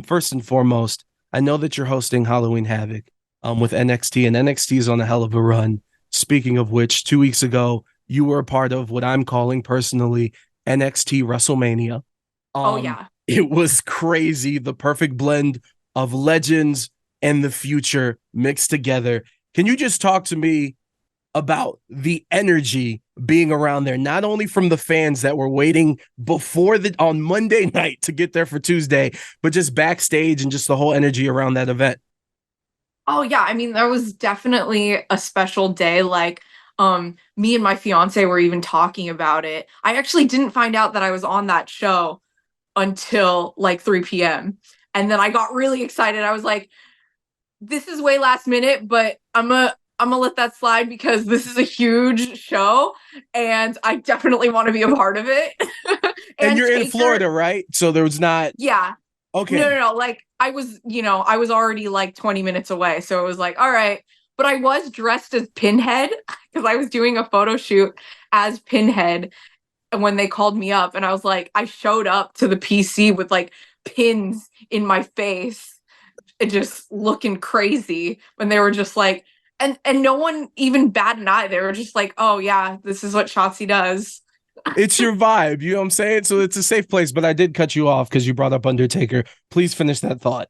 First and foremost, I know that you're hosting Halloween Havoc with NXT, and NXT is on a hell of a run. Speaking of which, 2 weeks ago, you were a part of what I'm calling personally NXT Wrestlemania. Oh Um, yeah. it was crazy, the perfect blend of legends and the future mixed together. Can you just talk to me about the energy being around there, not only from the fans that were waiting before the on Monday night to get there for Tuesday, but just backstage and just the whole energy around that event? Oh yeah. I mean, that was definitely a special day. Me and my fiance were even talking about it. I actually didn't find out that I was on that show until like 3 p.m. And then I got really excited. I was like, this is way last minute, but I'm gonna let that slide because this is a huge show and I definitely want to be a part of it. And And you're in Taker, Florida, right? So there was not yeah. No, okay. no, no. Like I was already like 20 minutes away. So it was like, all right. But I was dressed as Pinhead because I was doing a photo shoot as Pinhead when they called me up. And I was like, I showed up to the PC with like pins in my face and just looking crazy when they were just like, and no one even bat an eye. They were just like, oh yeah, this is what Shotzi does. It's your vibe, you know what I'm saying? So it's a safe place, but I did cut you off because you brought up Undertaker. Please finish that thought.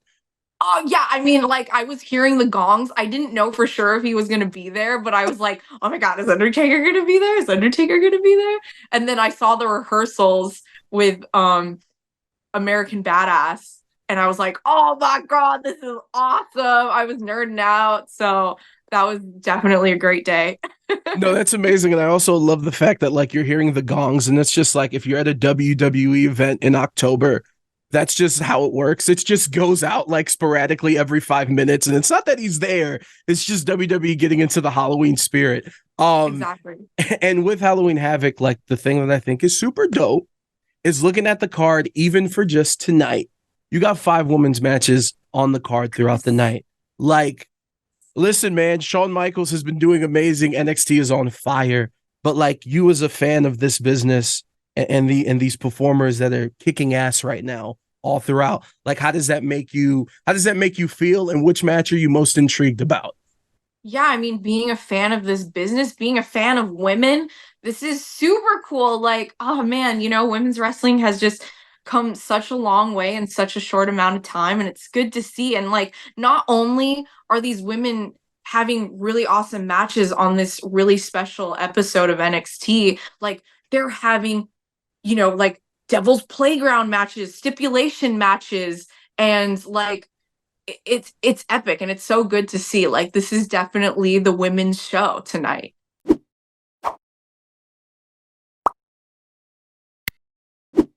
Oh yeah, I mean, like I was hearing the gongs. I didn't know for sure if he was gonna be there, but I was like, oh my God, is Undertaker gonna be there? Is Undertaker gonna be there? And then I saw the rehearsals with American Badass, and I was like, oh my God, this is awesome. I was nerding out. So that was definitely a great day. No, that's amazing. And I also love the fact that like you're hearing the gongs, and it's just like if you're at a WWE event in October, that's just how it works. It just goes out like sporadically every 5 minutes. And it's not that he's there, it's just WWE getting into the Halloween spirit. Um, Exactly. and with Halloween Havoc, like the thing that I think is super dope is looking at the card, even for just tonight. You got five women's matches on the card throughout the Yes. night. Like, listen, man, Shawn Michaels has been doing amazing. NXT is on fire. But like you as a fan of this business and these performers that are kicking ass right now all throughout, like how does that make you feel and which match are you most intrigued about? Yeah, I mean, being a fan of this business, being a fan of women, this is super cool. Like, oh man, women's wrestling has just come such a long way in such a short amount of time, and it's good to see. And like, not only are these women having really awesome matches on this really special episode of NXT, like they're having, like Devil's Playground matches, stipulation matches, and like it's epic and it's so good to see. Like this is definitely the women's show tonight.